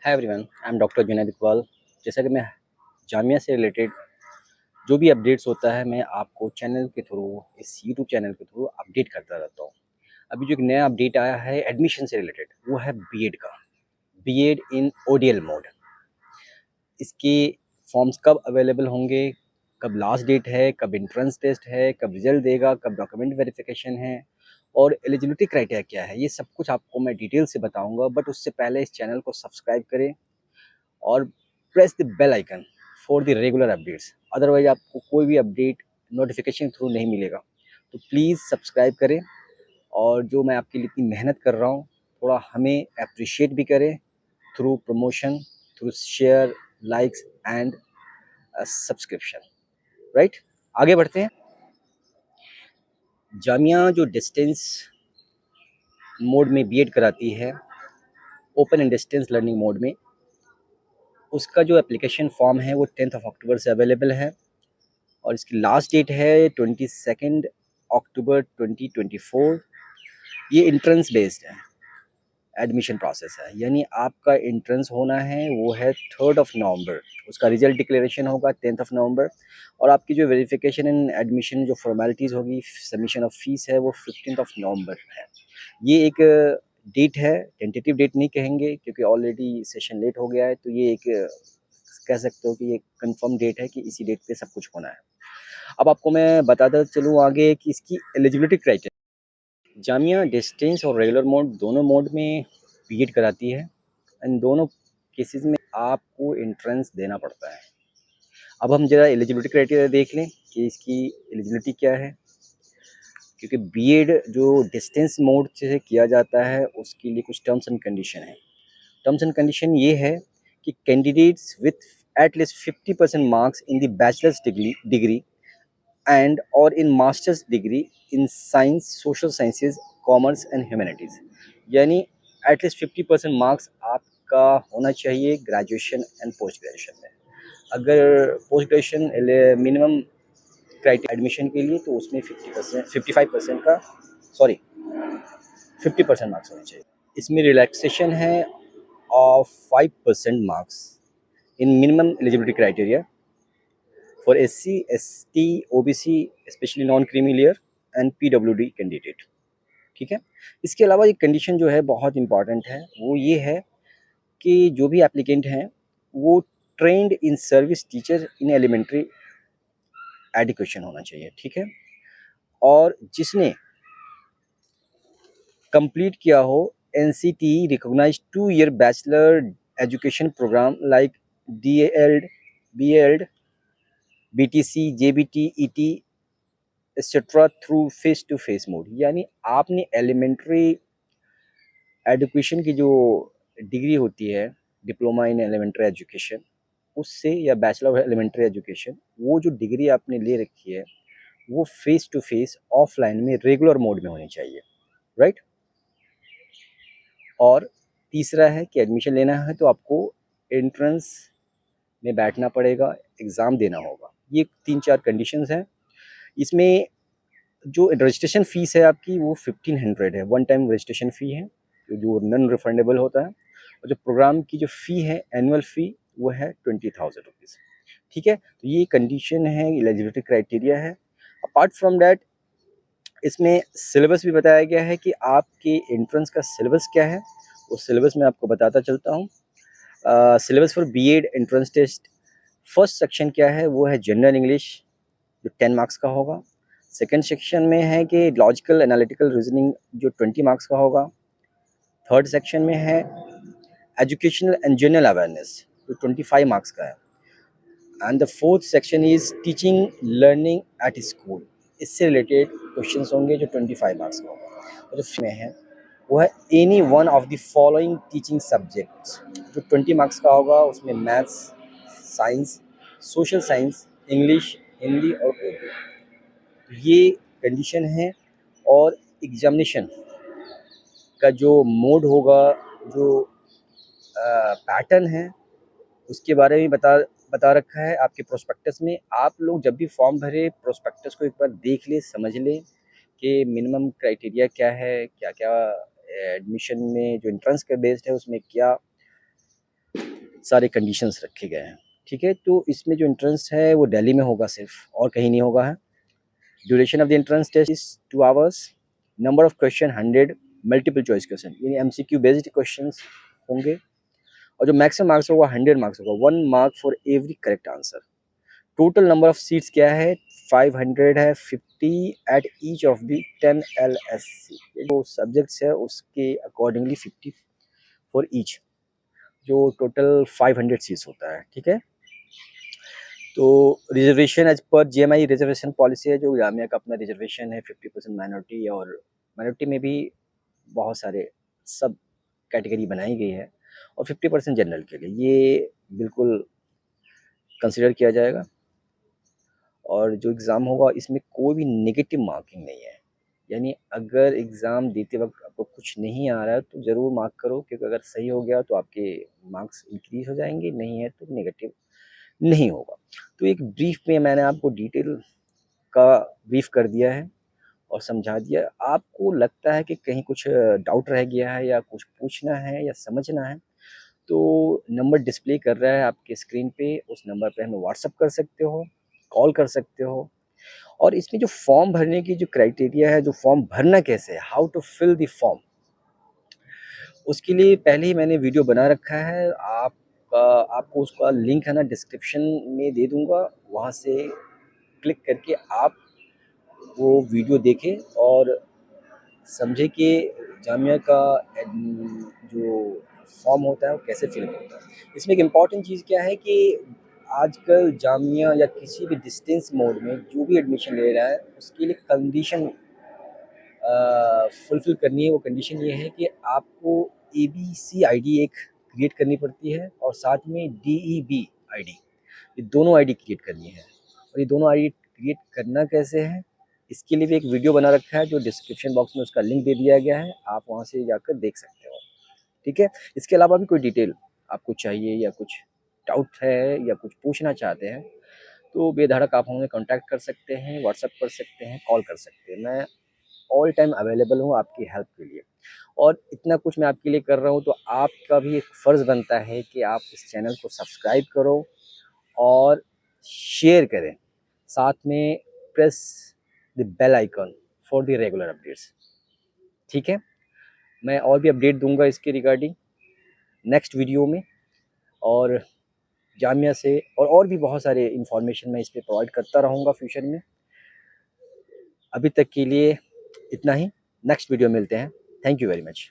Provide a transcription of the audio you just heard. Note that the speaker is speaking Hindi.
Hi everyone, I am doctor Junaid Iqbal. जैसा कि मैं जामिया से रिलेटेड जो भी अपडेट्स होता है मैं आपको चैनल के थ्रू, इस यूट्यूब चैनल के थ्रू अपडेट करता रहता हूँ। अभी जो एक नया अपडेट आया है एडमिशन से रिलेटेड, वो है बीएड का। बीएड इन ओडीएल मोड। इसके फॉर्म्स कब अवेलेबल होंगे, कब लास्ट डेट है, कब एंट्रेंस टेस्ट है, कब रिजल्ट देगा, कब डॉक्यूमेंट वेरिफिकेशन है और एलिजिबिलिटी क्राइटेरिया क्या है, ये सब कुछ आपको मैं डिटेल से बताऊंगा। बट उससे पहले इस चैनल को सब्सक्राइब करें और press the bell icon for the regular updates. Otherwise आपको कोई भी अपडेट नोटिफिकेशन थ्रू नहीं मिलेगा। तो प्लीज़ सब्सक्राइब करें और जो मैं आपके लिए इतनी मेहनत कर रहा हूँ, थोड़ा हमें अप्रिशिएट भी करें through promotion, through share, likes and subscription. Right, आगे बढ़ते हैं। जामिया जो डिस्टेंस मोड में बीएड कराती है, open and distance learning mode में, उसका जो एप्लीकेशन फॉर्म है वो 10 अक्टूबर से अवेलेबल है और इसकी लास्ट डेट है 22 अक्टूबर 2024। ये इंट्रेंस बेस्ड है, एडमिशन प्रोसेस है, यानी आपका इंट्रेंस होना है वो है 3 नवंबर। उसका रिजल्ट डिक्लेरेशन होगा 10 नवंबर और आपकी जो वेरिफिकेशन एंड एडमिशन जो फॉर्मेलिटीज़ होगी, सबमिशन ऑफ फीस है, वो 15 नवंबर है। ये एक डेट है, टेंटेटिव डेट नहीं कहेंगे क्योंकि ऑलरेडी सेशन लेट हो गया है। तो ये एक कह सकते हो कि ये कंफर्म डेट है कि इसी डेट पे सब कुछ होना है। अब आपको मैं बताता चलूँ आगे कि इसकी एलिजिबिलिटी क्राइटेरिया। जामिया डिस्टेंस और रेगुलर मोड दोनों मोड में बीएड कराती है। इन दोनों केसेस में आपको एंट्रेंस देना पड़ता है। अब हम जरा एलिजिबिलिटी क्राइटेरिया देख लें कि इसकी एलिजिबिलिटी क्या है, क्योंकि बीएड जो डिस्टेंस मोड से किया जाता है उसके लिए कुछ टर्म्स एंड कंडीशन है। टर्म्स एंड कंडीशन ये है कि candidates with at least 50% marks in the bachelors degree and or in master's degree in science, social sciences, commerce and humanities, यानी एटलीस्ट 50% मार्क्स आपका होना चाहिए ग्रेजुएशन एंड पोस्ट ग्रेजुएशन में। अगर post graduation minimum criteria admission के लिए, तो उसमें 55% का, सॉरी 50% मार्क्स होने चाहिए। इसमें रिलैक्सेशन है of 5% marks in minimum eligibility criteria for SC, ST, OBC, specially non creamy layer and PWD candidate. ठीक है। इसके अलावा एक कंडीशन जो है बहुत इंपॉर्टेंट है, वो ये है कि जो भी एप्लीकेंट हैं वो trained in service teacher in elementary education होना चाहिए। ठीक है। और जिसने कंप्लीट किया हो NCT recognised 2 year bachelor education programme like DALD, BALD, BTC, JBT, ET etcetera through face to face mode, यानी आपने एलिमेंट्री एजुकेशन की जो डिग्री होती है, डिप्लोमा इन एलिमेंट्री एजुकेशन, उससे या बैचलर ऑफ एलिमेंट्री एजुकेशन, वो जो डिग्री आपने ले रखी है वो फेस टू फेस ऑफलाइन में रेगुलर मोड में होनी चाहिए। राइट। और तीसरा है कि एडमिशन लेना है तो आपको एंट्रेंस में बैठना पड़ेगा, एग्ज़ाम देना होगा। ये 3-4 कंडीशंस हैं। इसमें जो रजिस्ट्रेशन फ़ीस है आपकी वो 1500 है, वन टाइम रजिस्ट्रेशन फ़ी है जो नॉन रिफंडेबल होता है। और जो प्रोग्राम की जो फ़ी है, एनुअल फ़ी, वो है 20,000 रुपीज़। ठीक है। तो ये कंडीशन है, एलिजिबिलिटी क्राइटेरिया है। अपार्ट फ्रॉम दैट इसमें सिलेबस भी बताया गया है कि आपके एंट्रेंस का सिलेबस क्या है। उस सिलेबस में आपको बताता चलता हूँ। Syllabus for BEd entrance test, first section क्या है वो है जनरल इंग्लिश, जो 10 मार्क्स का होगा। सेकेंड सेक्शन में है कि लॉजिकल एनालिटिकल रीजनिंग, जो 20 मार्क्स का होगा। थर्ड सेक्शन में है एजुकेशनल एंड जनरल अवेयरनेस, जो 25 मार्क्स का है। And the fourth section is teaching learning at school, इससे रिलेटेड क्वेश्चन होंगे जो 25 मार्क्स का होगा। और जो में है वो है any one of the following teaching subjects, जो 20 मार्क्स का होगा। उसमें maths, science, social science, English, Hindi और उर्दू, ये कंडीशन है। और एग्जामिनेशन का जो मोड होगा, जो पैटर्न है, उसके बारे में बता बता रखा है आपके प्रोस्पेक्टस में। आप लोग जब भी फॉर्म भरे, प्रोस्पेक्टस को एक बार देख ले, समझ ले कि मिनिमम क्राइटेरिया क्या है, क्या क्या एडमिशन में जो एंट्रेंस का बेस्ड है उसमें क्या सारे कंडीशंस रखे गए हैं। ठीक है, तो इसमें जो एंट्रेंस है वो दिल्ली में होगा सिर्फ, और कहीं नहीं होगा है। Duration of the entrance test is 2 hours. Number of question 100, multiple choice question यानी एमसीक्यू बेस्ड क्वेश्चंस होंगे, और जो मैक्सिमम मार्क्स होगा 100 मार्क्स होगा, 1 mark for every correct answer. Total number of seats क्या है, 500 है, 50 at each of the 10 LSC। जो सब्जेक्ट्स है उसके अकॉर्डिंगली 50 फॉर ईच, जो टोटल 500 सीट्स होता है। ठीक है, तो रिजर्वेशन एज पर JMI रिजर्वेशन पॉलिसी है, जो जामिया का अपना रिजर्वेशन है 50% माइनॉरिटी, और माइनॉरिटी में भी बहुत सारे सब कैटेगरी बनाई गई है, और 50% जनरल के लिए, ये बिल्कुल कंसिडर किया जाएगा। और जो एग्ज़ाम होगा इसमें कोई भी नेगेटिव मार्किंग नहीं है, यानी अगर एग्ज़ाम देते वक्त आपको कुछ नहीं आ रहा है तो ज़रूर मार्क करो, क्योंकि अगर सही हो गया तो आपके मार्क्स इंक्रीज़ हो जाएंगे, नहीं है तो नेगेटिव नहीं होगा। तो एक ब्रीफ में मैंने आपको डिटेल का ब्रीफ कर दिया है और समझा दिया। आपको लगता है कि कहीं कुछ डाउट रह गया है या कुछ पूछना है या समझना है, तो नंबर डिस्प्ले कर रहा है आपके स्क्रीन पे, उस नंबर पे हमें व्हाट्सअप कर सकते हो, कॉल कर सकते हो। और इसमें जो फॉर्म भरने की जो क्राइटेरिया है, जो फॉर्म भरना कैसे है, how to fill the form, उसके लिए पहले ही मैंने वीडियो बना रखा है। आपको उसका लिंक है ना डिस्क्रिप्शन में दे दूँगा, वहाँ से क्लिक करके आप वो वीडियो देखें और समझे कि जामिया का जो फॉर्म होता है वो कैसे फिल होता है। इसमें एक इम्पॉर्टेंट चीज़ क्या है कि आजकल जामिया या किसी भी डिस्टेंस मोड में जो भी एडमिशन ले रहा है उसके लिए कंडीशन फुलफ़िल करनी है। वो कंडीशन ये है कि आपको ABC आईडी एक क्रिएट करनी पड़ती है, और साथ में DEB आईडी, ये दोनों आईडी क्रिएट करनी है। और ये दोनों आईडी क्रिएट करना कैसे है, इसके लिए भी एक वीडियो बना रखा है, जो डिस्क्रिप्शन बॉक्स में उसका लिंक दे दिया गया है, आप वहाँ से जाकर देख सकते हो। ठीक है, इसके अलावा भी कोई डिटेल आपको चाहिए या कुछ डाउट है या कुछ पूछना चाहते हैं, तो बेधड़क आप हमें कॉन्टैक्ट कर सकते हैं, व्हाट्सएप कर सकते हैं, कॉल कर सकते हैं। मैं ऑल टाइम अवेलेबल हूँ आपकी हेल्प के लिए। और इतना कुछ मैं आपके लिए कर रहा हूँ तो आपका भी एक फ़र्ज़ बनता है कि आप इस चैनल को सब्सक्राइब करो और शेयर करें, साथ में press the bell icon for the regular updates. ठीक है, मैं और भी अपडेट दूंगा इसके रिगार्डिंग नेक्स्ट वीडियो में, और जामिया से और भी बहुत सारे इंफॉर्मेशन मैं इस पर प्रोवाइड करता रहूँगा फ्यूचर में। अभी तक के लिए इतना ही, नेक्स्ट वीडियो मिलते हैं। Thank you very much.